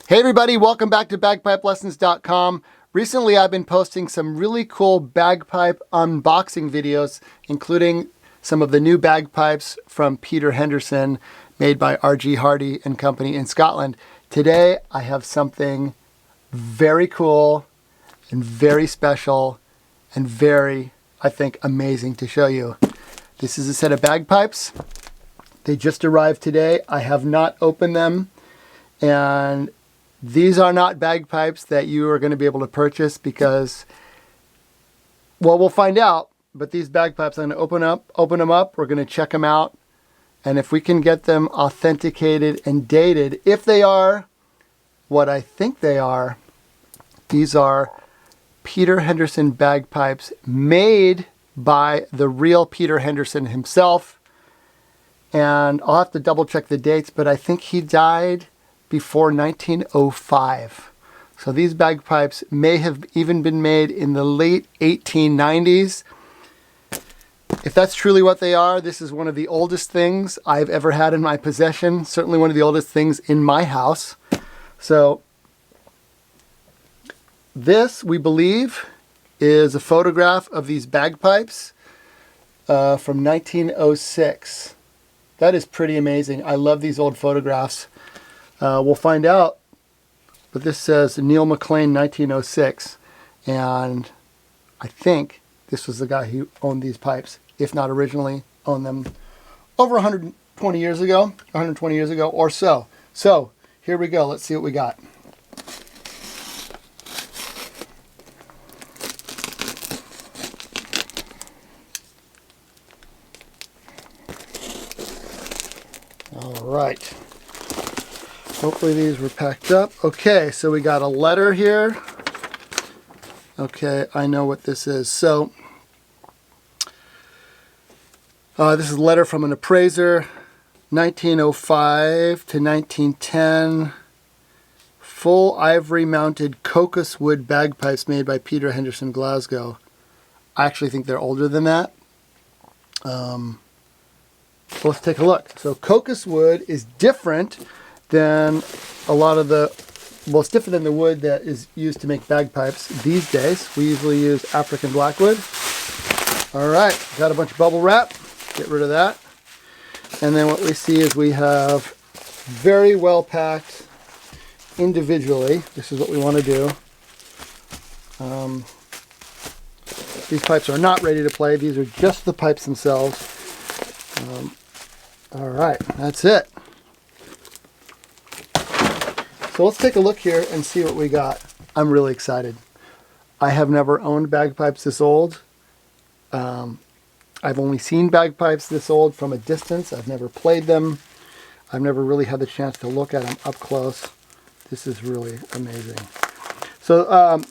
Hey everybody, welcome back to bagpipelessons.com. Recently I've been posting some really cool bagpipe unboxing videos, including some of the new bagpipes from Peter Henderson, made by R.G. Hardy and Company in Scotland. Today I have something very cool and very special and very, I think, amazing to show you. This is a set of bagpipes. They just arrived today. I have not opened them, and these are not bagpipes that you are going to be able to purchase because, well, we'll find out. But these bagpipes, I'm going to open them up. We're going to check them out. And if we can get them authenticated and dated, if they are what I think they are, these are Peter Henderson bagpipes made by the real Peter Henderson himself. And I'll have to double check the dates, but I think he died before 1905. So these bagpipes may have even been made in the late 1890s. If that's truly what they are, this is one of the oldest things I've ever had in my possession. Certainly one of the oldest things in my house. So this, we believe, is a photograph of these bagpipes from 1906. That is pretty amazing. I love these old photographs. We'll find out, but this says Neil McLean 1906, and I think this was the guy who owned these pipes, if not originally owned them, over 120 years ago or so. So here we go. Let's see what we got. All right. Hopefully these were packed up. Okay, so we got a letter here. Okay, I know what this is. So this is a letter from an appraiser, 1905 to 1910. Full ivory-mounted cocus wood bagpipes made by Peter Henderson Glasgow. I actually think they're older than that. Let's take a look. So cocus wood is different than a lot of the, well, it's different than the wood that is used to make bagpipes these days. We usually use African blackwood. All right, got a bunch of bubble wrap. Get rid of that. And then what we see is we have very well packed individually. This is what we want to do. These pipes are not ready to play. These are just the pipes themselves. All right, that's it. So let's take a look here and see what we got. I'm really excited. I have never owned bagpipes this old. I've only seen bagpipes this old from a distance. I've never played them. I've never really had the chance to look at them up close. This is really amazing. So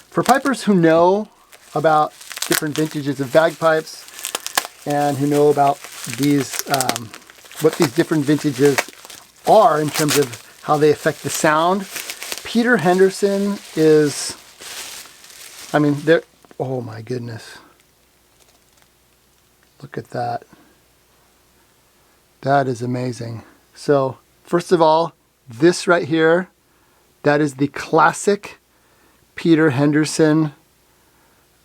for pipers who know about different vintages of bagpipes and who know about these, what these different vintages are in terms of how they affect the sound, Peter Henderson is, I mean, they're, oh my goodness. Look at that. That is amazing. So, first of all, this right here, that is the classic Peter Henderson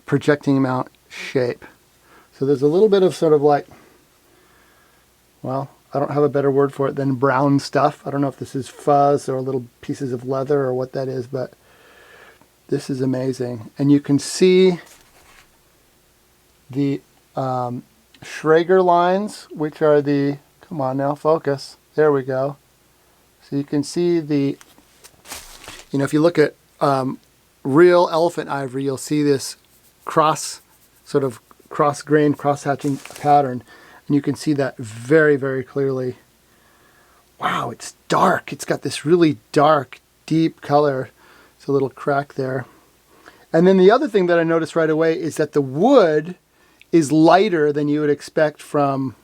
projecting mount shape. So there's a little bit of sort of like, well, I don't have a better word for it than brown stuff. I don't know if this is fuzz or little pieces of leather or what that is, but this is amazing. And you can see the Schrager lines, which are the, come on now, focus. There we go. So you can see the, you know, if you look at real elephant ivory, you'll see this sort of cross-grained, cross-hatching pattern. And you can see that very, very clearly. Wow, it's dark. It's got this really dark, deep color. It's a little crack there. And then the other thing that I noticed right away is that the wood is lighter than you would expect from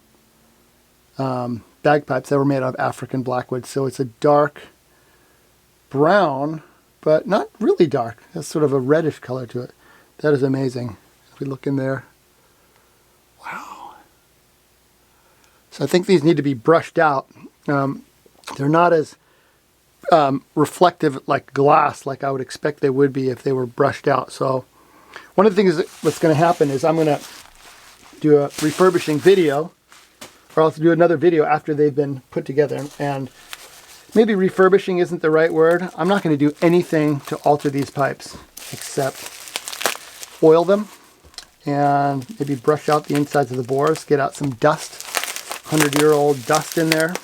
bagpipes that were made out of African blackwood. So it's a dark brown, but not really dark. That's sort of a reddish color to it. That is amazing. If we look in there. Wow. So I think these need to be brushed out. They're not as reflective like glass, like I would expect they would be if they were brushed out. So one of the things that's going to happen is I'm going to do a refurbishing video, or I'll do another video after they've been put together. And maybe refurbishing isn't the right word. I'm not going to do anything to alter these pipes except oil them and maybe brush out the insides of the bores, get out some dust, 100-year-old dust in there.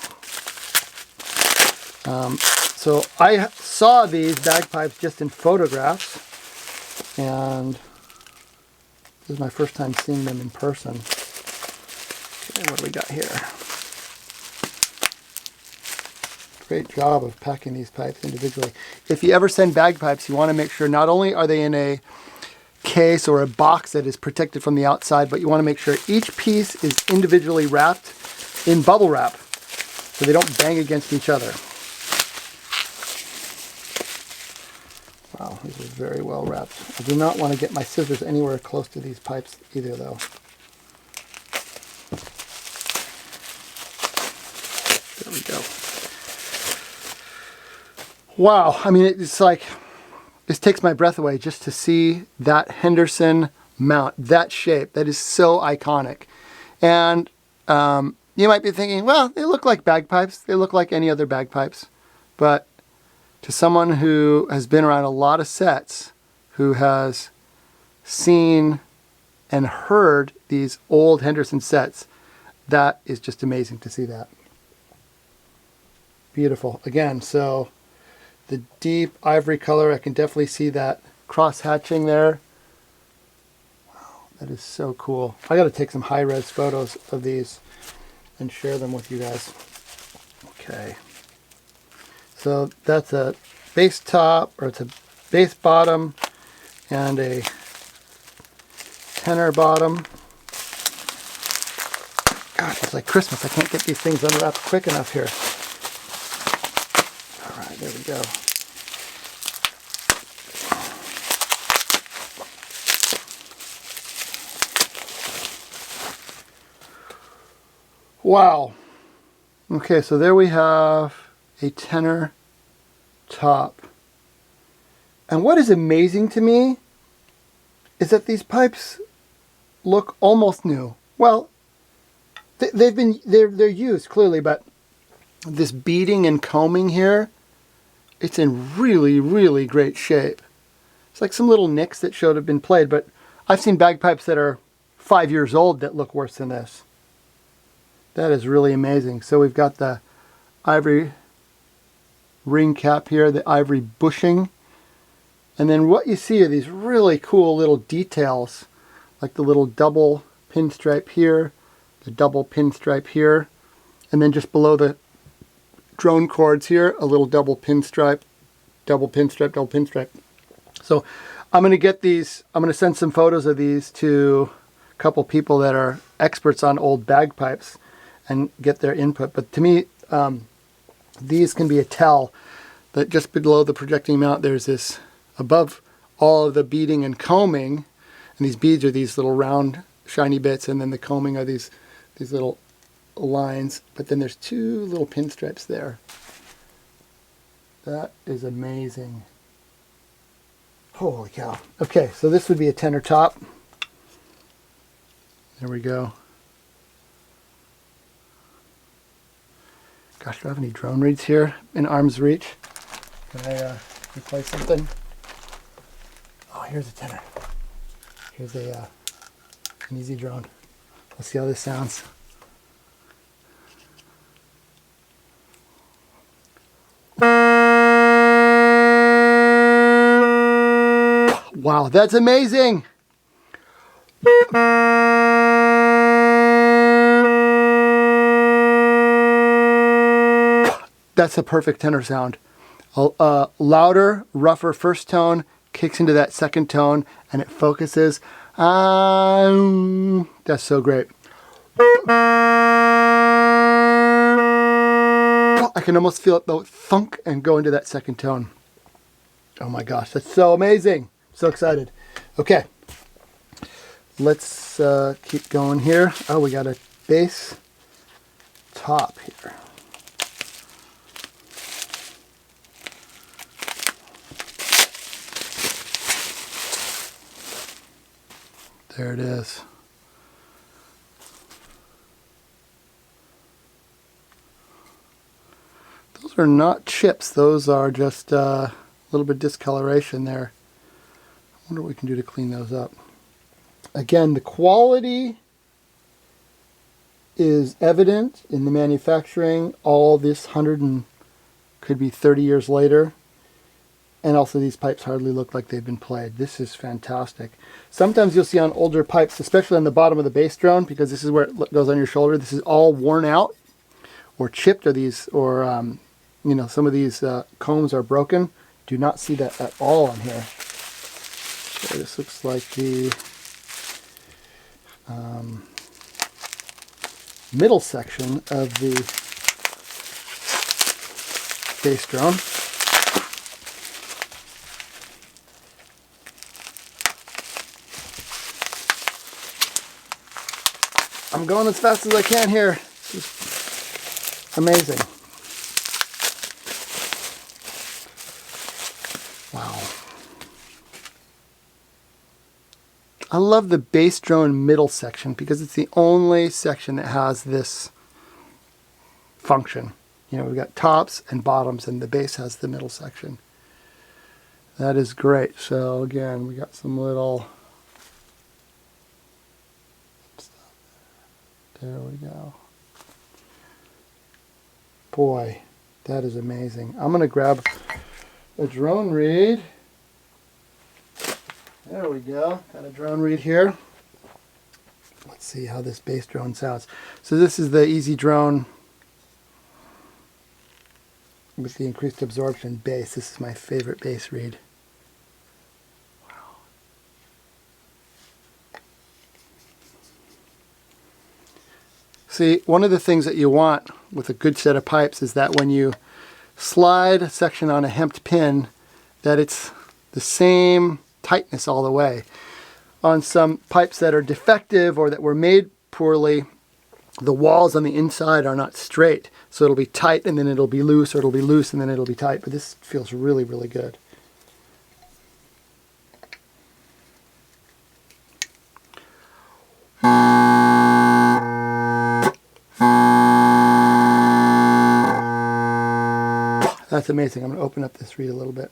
So I saw these bagpipes just in photographs, and this is my first time seeing them in person. Okay, what do we got here? Great job of packing these pipes individually. If you ever send bagpipes, you want to make sure not only are they in a case or a box that is protected from the outside, but you want to make sure each piece is individually wrapped in bubble wrap so they don't bang against each other. Wow, these are very well wrapped. I do not want to get my scissors anywhere close to these pipes either, though. There we go. Wow, I mean, it's like, this takes my breath away just to see that Henderson mount, that shape. That is so iconic. And you might be thinking, well, they look like bagpipes. They look like any other bagpipes. But to someone who has been around a lot of sets, who has seen and heard these old Henderson sets, that is just amazing to see that. Beautiful. Again, so the deep ivory color, I can definitely see that cross hatching there. Wow, that is so cool. I got to take some high-res photos of these and share them with you guys. Okay. So that's a base top, or it's a base bottom and a tenor bottom. Gosh, it's like Christmas. I can't get these things unwrapped quick enough here. All right, there we go. Wow. Okay, so there we have a tenor top. And what is amazing to me is that these pipes look almost new. Well, they're used clearly, but this beading and combing here, it's in really, really great shape. It's like some little nicks that should have been played, but I've seen bagpipes that are 5 years old that look worse than this. That is really amazing. So we've got the ivory ring cap here, the ivory bushing. And then what you see are these really cool little details, like the little double pinstripe here, the double pinstripe here, and then just below the drone cords here, a little double pinstripe, double pinstripe, double pinstripe. So I'm going to get these, I'm going to send some photos of these to a couple people that are experts on old bagpipes and get their input. But to me, these can be a tell that just below the projecting mount, there's this, above all of the beading and combing, and these beads are these little round shiny bits, and then the combing are these little lines, but then there's two little pinstripes there. That is amazing. Holy cow. Okay, so this would be a tenor top. There we go. Gosh, do I have any drone reeds here in arm's reach? Can I replace something? Oh, here's a tenor. Here's a an easy drone. Let's see how this sounds. Wow, that's amazing. That's a perfect tenor sound. A louder, rougher first tone kicks into that second tone, and it focuses. That's so great. I can almost feel it, the thunk, and go into that second tone. Oh my gosh, that's so amazing. So excited. Okay, let's keep going here. Oh, we got a bass top here. There it is. Those are not chips. Those are just a little bit of discoloration there. I wonder what we can do to clean those up. Again, the quality is evident in the manufacturing. All this 100 and could be 30 years later. And also these pipes hardly look like they've been played. This is fantastic. Sometimes you'll see on older pipes, especially on the bottom of the bass drone, because this is where it goes on your shoulder, this is all worn out or chipped, or these, or you know, some of these combs are broken. Do not see that at all on here. So this looks like the middle section of the bass drone. I'm going as fast as I can here. Just amazing. Wow. I love the bass drone middle section because it's the only section that has this function. You know, we've got tops and bottoms, and the bass has the middle section. That is great. So again, we got some little... There we go. Boy, that is amazing. I'm going to grab a drone reed. There we go. Got a drone reed here. Let's see how this bass drone sounds. So this is the Easy Drone with the increased absorption bass. This is my favorite bass reed. See, one of the things that you want with a good set of pipes is that when you slide a section on a hemped pin, that it's the same tightness all the way. On some pipes that are defective or that were made poorly, the walls on the inside are not straight. So it'll be tight and then it'll be loose, or it'll be loose and then it'll be tight. But this feels really, really good. That's amazing. I'm going to open up this reed a little bit.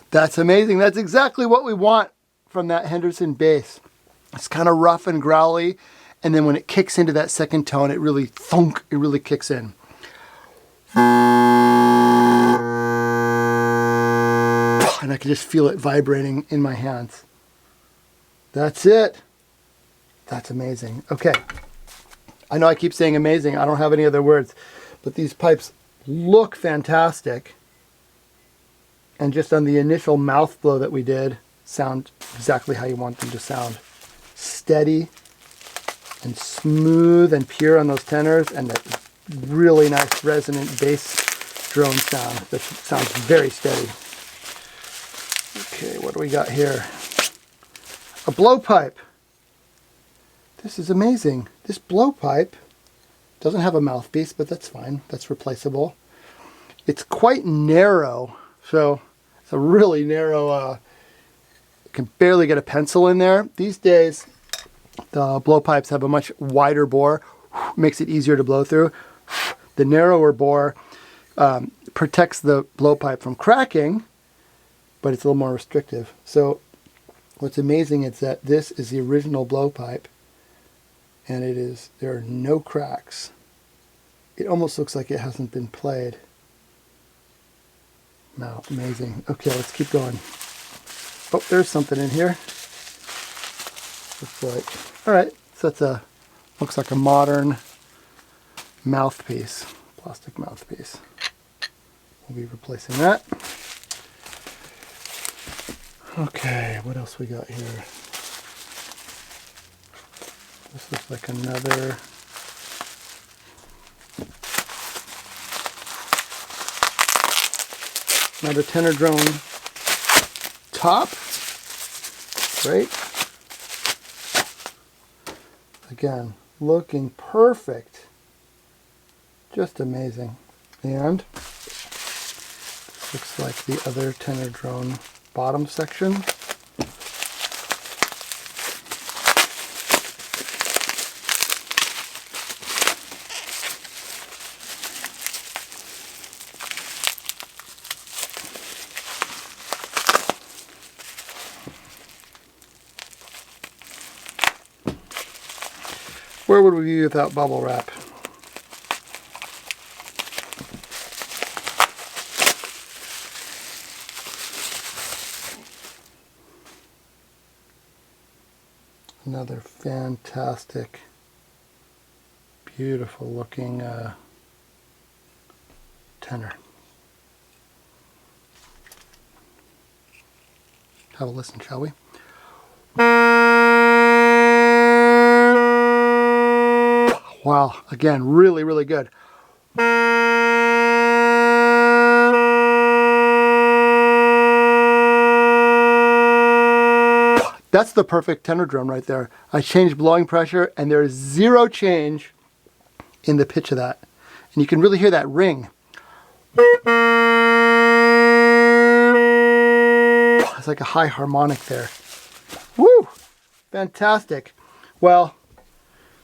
That's amazing. That's exactly what we want from that Henderson bass. It's kind of rough and growly, and then when it kicks into that second tone, it really thunk, it really kicks in. And I can just feel it vibrating in my hands. That's it. That's amazing. Okay. I know I keep saying amazing. I don't have any other words. But these pipes look fantastic. And just on the initial mouth blow that we did, sound exactly how you want them to sound. Steady and smooth and pure on those tenors, and that really nice resonant bass drone sound that sounds very steady. Okay, what do we got here? A blowpipe. This is amazing. This blowpipe doesn't have a mouthpiece, but that's fine. That's replaceable. It's quite narrow, so it's a really narrow, you can barely get a pencil in there. These days, the blowpipes have a much wider bore, makes it easier to blow through. The narrower bore protects the blowpipe from cracking, but it's a little more restrictive. So what's amazing is that this is the original blowpipe, and there are no cracks. It almost looks like it hasn't been played. Wow, amazing. Okay, let's keep going. Oh, there's something in here. Looks like, all right, so looks like a modern mouthpiece, plastic mouthpiece. We'll be replacing that. Okay, what else we got here? This looks like another tenor drone top. Great. Again, looking perfect. Just amazing. And this Looks like the other tenor drone bottom section. Where would we be without bubble wrap? Another fantastic, beautiful looking tenor. Have a listen, shall we? Wow, again, really, really good. That's the perfect tenor drum right there. I changed blowing pressure and there is zero change in the pitch of that. And you can really hear that ring. It's like a high harmonic there. Woo! Fantastic. Well,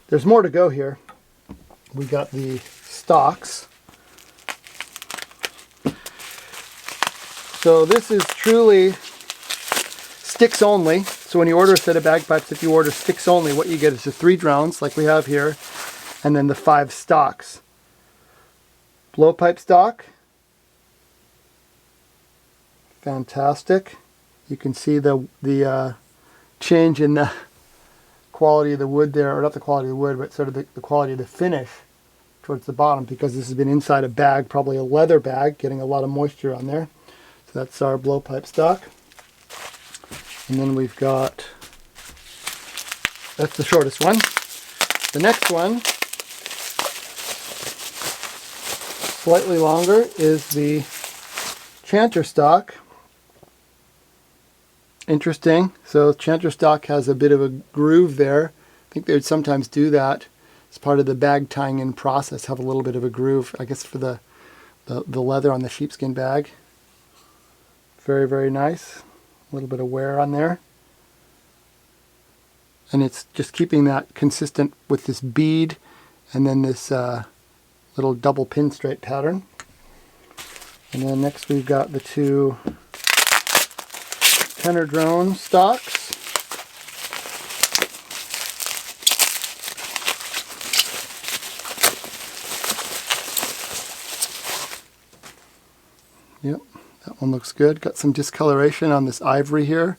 there's more to go here. We got the stocks. So this is truly sticks only. So when you order a set of bagpipes, if you order sticks only, what you get is the 3 drones like we have here, and then the 5 stocks. Blowpipe stock. Fantastic. You can see the change in the quality of the wood there, or not the quality of the wood, but sort of the quality of the finish towards the bottom, because this has been inside a bag, probably a leather bag, getting a lot of moisture on there. So that's our blowpipe stock. And then we've got, that's the shortest one. The next one, slightly longer, is the Chanter stock. Interesting. So Chanter stock has a bit of a groove there. I think they would sometimes do that as part of the bag tying in process, have a little bit of a groove, I guess, for the leather on the sheepskin bag. Very, very nice. A little bit of wear on there. And it's just keeping that consistent with this bead and then this little double pinstripe pattern. And then next we've got the 2 tenor drone stocks. Yep, that one looks good. Got some discoloration on this ivory here.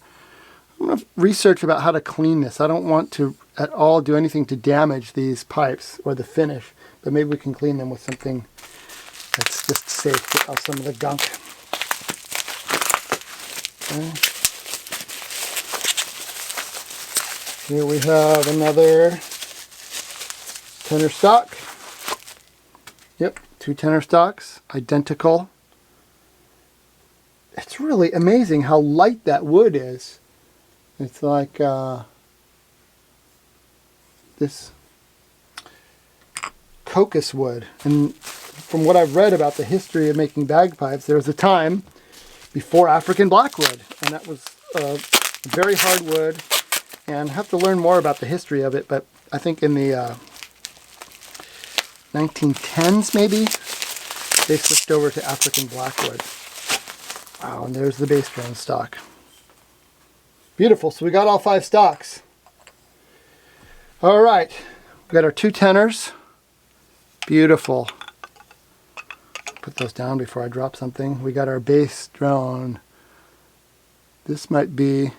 I'm going to research about how to clean this. I don't want to at all do anything to damage these pipes or the finish, but maybe we can clean them with something that's just safe, get off some of the gunk. Okay. Here we have another tenor stock. Yep, 2 tenor stocks, identical. It's really amazing how light that wood is. It's like this cocus wood. And from what I've read about the history of making bagpipes, there was a time before African blackwood, and that was very hard wood. And I have to learn more about the history of it, but I think in the 1910s maybe, they switched over to African blackwood. Wow, and there's the bass drone stock. Beautiful, so we got all 5 stocks. All right, we got our 2 tenors. Beautiful. Put those down before I drop something. We got our bass drone. This might be,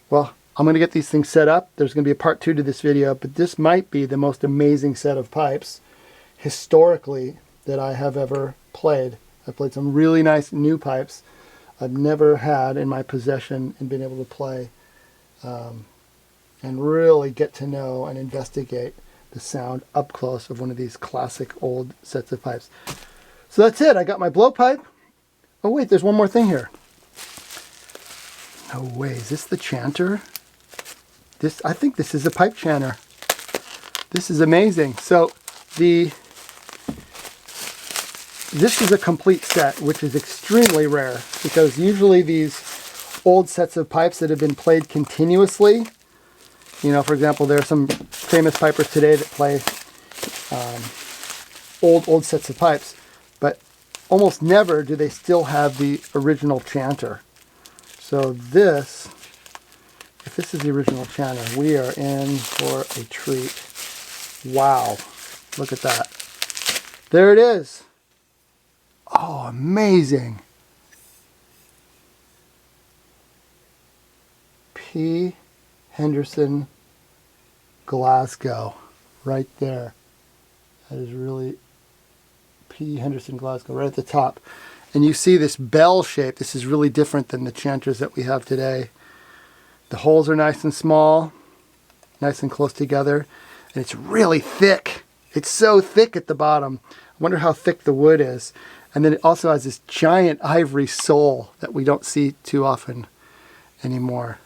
well, I'm going to get these things set up. There's going to be a part 2 to this video, but this might be the most amazing set of pipes historically that I have ever played. I've played some really nice new pipes I've never had in my possession and been able to play and really get to know and investigate the sound up close of one of these classic old sets of pipes. So that's it. I got my blowpipe. Oh wait, there's one more thing here. No way, is this the Chanter? I think this is a pipe chanter. This is amazing. So the this is a complete set, which is extremely rare because usually these old sets of pipes that have been played continuously, you know, for example, there are some famous pipers today that play old sets of pipes, but almost never do they still have the original chanter. So this, if this is the original chanter, we are in for a treat. Wow, look at that. There it is. Oh, amazing. P. Henderson Glasgow, right there. That is really P. Henderson Glasgow, right at the top. And you see this bell shape. This is really different than the chanters that we have today. The holes are nice and small, nice and close together, and it's really thick. It's so thick at the bottom. I wonder how thick the wood is. And then it also has this giant ivory sole that we don't see too often anymore.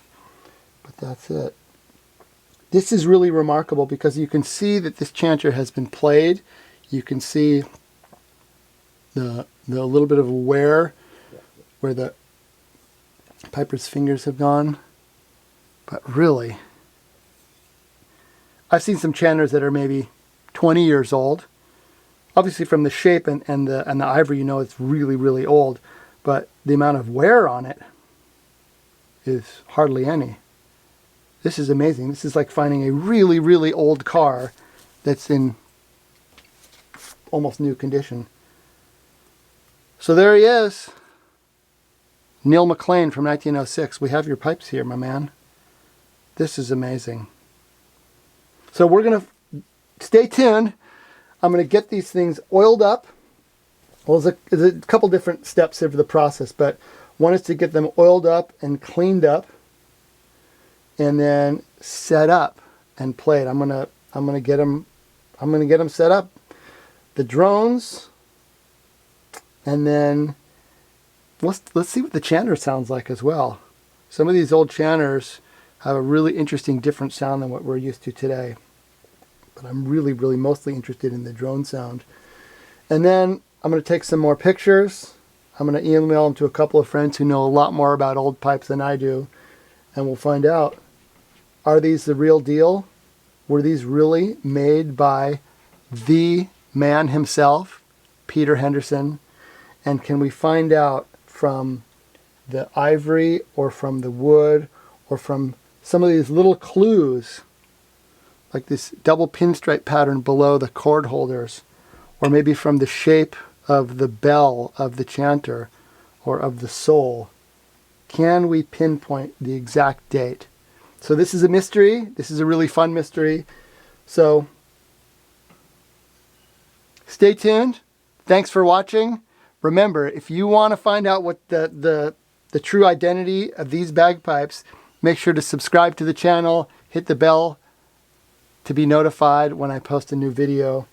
But that's it. This is really remarkable because you can see that this chanter has been played. You can see the little bit of wear where the piper's fingers have gone. But really, I've seen some chanters that are maybe 20 years old. Obviously from the shape and the ivory, you know it's really, really old. But the amount of wear on it is hardly any. This is amazing. This is like finding a really, really old car that's in almost new condition. So there he is. Neil McLean from 1906. We have your pipes here, my man. This is amazing. So we're going to stay tuned. I'm going to get these things oiled up. Well, there's a couple different steps here for the process, but one is to get them oiled up and cleaned up, and then set up and played. I'm gonna get them set up. The drones, and then let's see what the chanter sounds like as well. Some of these old chanters have a really interesting, different sound than what we're used to today. But I'm really, really mostly interested in the drone sound. And then I'm going to take some more pictures. I'm going to email them to a couple of friends who know a lot more about old pipes than I do. And we'll find out, are these the real deal? Were these really made by the man himself, Peter Henderson? And can we find out from the ivory or from the wood or from some of these little clues, like this double pinstripe pattern below the cord holders, or maybe from the shape of the bell of the chanter or of the sole, can we pinpoint the exact date? So this is a mystery. This is a really fun mystery. So stay tuned. Thanks for watching. Remember, if you want to find out what the true identity of these bagpipes, make sure to subscribe to the channel, hit the bell to be notified when I post a new video.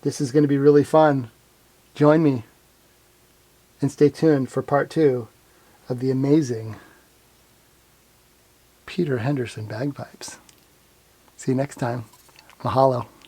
This is going to be really fun. Join me and stay tuned for part 2 of the amazing Peter Henderson bagpipes. See you next time. Mahalo.